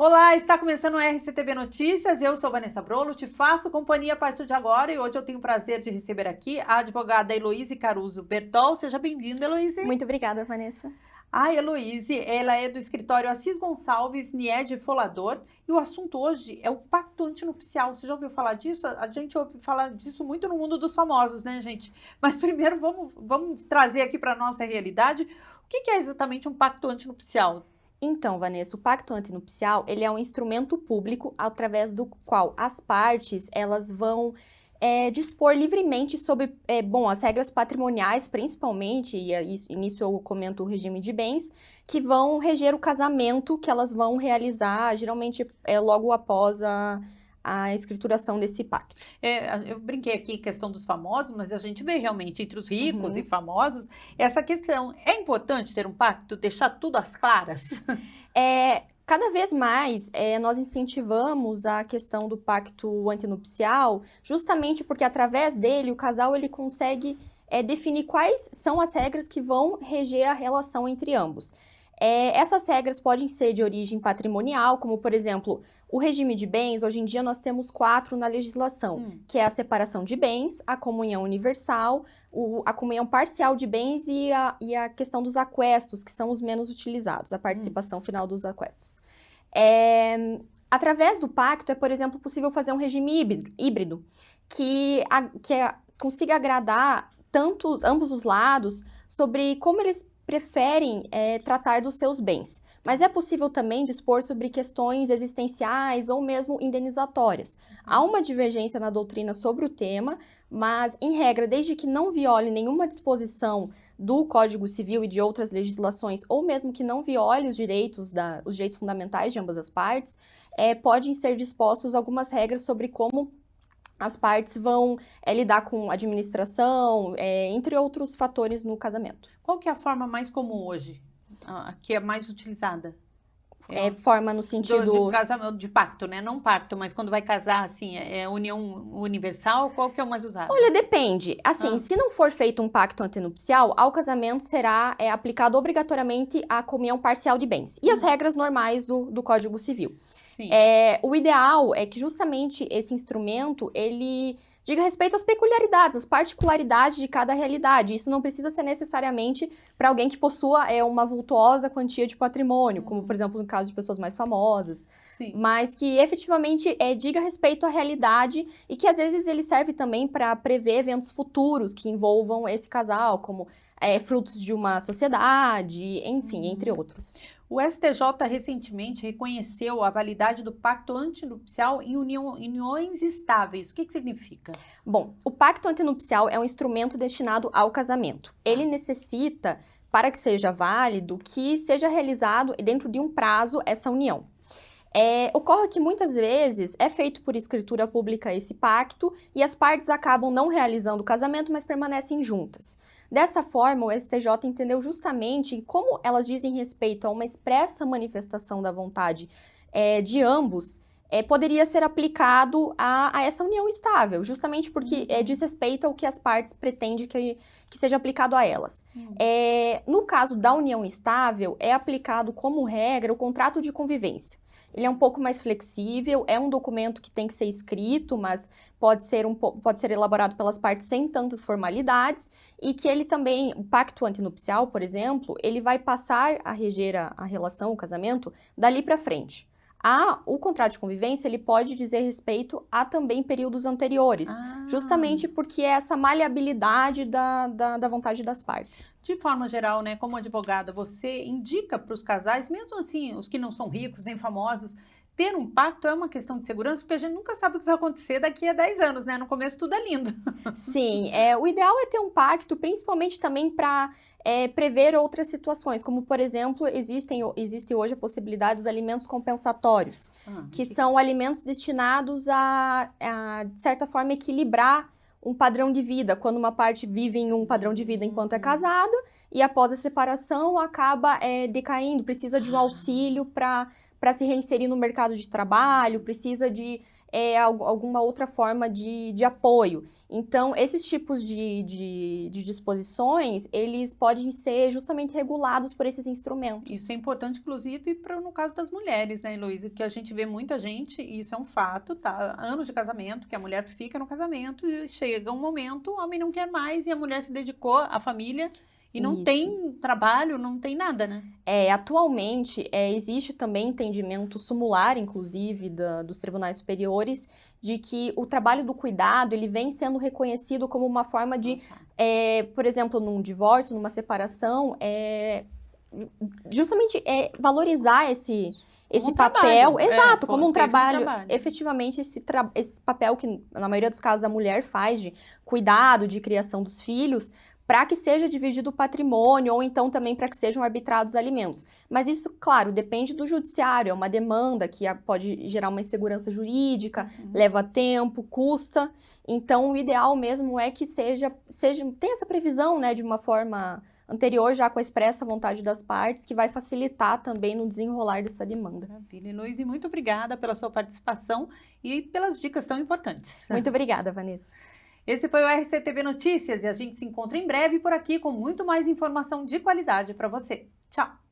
Olá, está começando o RCTV Notícias. Eu sou Vanessa Brolo, te faço companhia a partir de agora e hoje eu tenho o prazer de receber aqui a advogada Heloíse Caruso Bertol. Seja bem-vinda, Heloíse. Muito obrigada, Vanessa. A Heloíse, ela é do escritório Assis Gonçalves Niede Folador e o assunto hoje é o pacto antinupcial. Você já ouviu falar disso? A gente ouve falar disso muito no mundo dos famosos, né, gente? Mas primeiro vamos trazer aqui para a nossa realidade o que é exatamente um pacto antinupcial. Então, Vanessa, o pacto antinupcial, ele é um instrumento público através do qual as partes, elas vão dispor livremente sobre, as regras patrimoniais, principalmente, e nisso eu comento o regime de bens, que vão reger o casamento que elas vão realizar, geralmente logo após a escrituração desse pacto. Eu brinquei aqui questão dos famosos, mas a gente vê realmente entre os ricos e Uhum. famosos essa questão. É importante ter um pacto, deixar tudo às claras? Cada vez mais nós incentivamos a questão do pacto antinupcial, justamente porque através dele o casal ele consegue definir quais são as regras que vão reger a relação entre ambos. Essas regras podem ser de origem patrimonial, como por exemplo, o regime de bens. Hoje em dia nós temos 4 na legislação, que é a separação de bens, a comunhão universal, a comunhão parcial de bens e a questão dos aquestos, que são os menos utilizados, a participação final dos aquestos. Através do pacto, por exemplo, possível fazer um regime híbrido que consiga agradar ambos os lados sobre como eles preferem tratar dos seus bens. Mas é possível também dispor sobre questões existenciais ou mesmo indenizatórias. Há uma divergência na doutrina sobre o tema, mas, em regra, desde que não viole nenhuma disposição do Código Civil e de outras legislações, ou mesmo que não viole os direitos fundamentais de ambas as partes, podem ser dispostos algumas regras sobre como as partes vão lidar com administração, entre outros fatores no casamento. Qual que é a forma mais comum hoje, que é mais utilizada? Forma no sentido... De pacto, né? Não pacto, mas quando vai casar, assim, união universal, qual que é o mais usado? Olha, depende. Assim, se não for feito um pacto antenupcial, ao casamento será aplicado obrigatoriamente a comunhão parcial de bens. E as regras normais do Código Civil. Sim. O ideal é que justamente esse instrumento, ele diga respeito às peculiaridades, às particularidades de cada realidade. Isso não precisa ser necessariamente para alguém que possua uma vultuosa quantia de patrimônio, como, por exemplo, no caso de pessoas mais famosas. Sim. Mas que efetivamente diga respeito à realidade e que às vezes ele serve também para prever eventos futuros que envolvam esse casal, como frutos de uma sociedade, enfim, entre outros. O STJ recentemente reconheceu a validade do pacto antinupcial em uniões estáveis. O que significa? Bom, o pacto antinupcial é um instrumento destinado ao casamento. Ele necessita, para que seja válido, que seja realizado dentro de um prazo essa união. Ocorre que muitas vezes é feito por escritura pública esse pacto e as partes acabam não realizando o casamento, mas permanecem juntas. Dessa forma, o STJ entendeu justamente que, como elas dizem respeito a uma expressa manifestação da vontade de ambos, poderia ser aplicado a essa união estável, justamente porque diz respeito ao que as partes pretendem que seja aplicado a elas. No caso da união estável, é aplicado como regra o contrato de convivência. Ele é um pouco mais flexível, é um documento que tem que ser escrito, mas pode ser elaborado pelas partes sem tantas formalidades, e que ele também, o pacto antinupcial, por exemplo, ele vai passar a reger a relação, o casamento, dali para frente. O contrato de convivência, ele pode dizer respeito a também períodos anteriores, justamente porque é essa maleabilidade da vontade das partes. De forma geral, né, como advogada, você indica para os casais, mesmo assim, os que não são ricos nem famosos, ter um pacto é uma questão de segurança, porque a gente nunca sabe o que vai acontecer daqui a 10 anos, né? No começo tudo é lindo. Sim, o ideal é ter um pacto, principalmente também para prever outras situações, como, por exemplo, existe hoje a possibilidade dos alimentos compensatórios, que são alimentos destinados de certa forma, equilibrar um padrão de vida, quando uma parte vive em um padrão de vida enquanto é casada, e após a separação acaba decaindo, precisa de um auxílio para se reinserir no mercado de trabalho, precisa de alguma outra forma de apoio. Então, esses tipos de disposições, eles podem ser justamente regulados por esses instrumentos. Isso é importante, inclusive, no caso das mulheres, né, Heloísa? Que a gente vê muita gente, e isso é um fato, tá? Anos de casamento, que a mulher fica no casamento e chega um momento, o homem não quer mais e a mulher se dedicou à família e não Isso. tem trabalho, não tem nada, né? Atualmente, existe também entendimento sumular, inclusive, dos tribunais superiores, de que o trabalho do cuidado, ele vem sendo reconhecido como uma forma de, por exemplo, num divórcio, numa separação, justamente valorizar esse Como um papel, trabalho. exato, como um fez trabalho, efetivamente esse papel que, na maioria dos casos, a mulher faz de cuidado, de criação dos filhos, para que seja dividido o patrimônio, ou então também para que sejam arbitrados alimentos. Mas isso, claro, depende do judiciário, é uma demanda que pode gerar uma insegurança jurídica, leva tempo, custa. Então, o ideal mesmo é que tenha essa previsão, né, de uma forma anterior, já com a expressa vontade das partes, que vai facilitar também no desenrolar dessa demanda. Maravilha, Heloísa, muito obrigada pela sua participação e pelas dicas tão importantes. Muito obrigada, Vanessa. Esse foi o RCTV Notícias e a gente se encontra em breve por aqui com muito mais informação de qualidade para você. Tchau!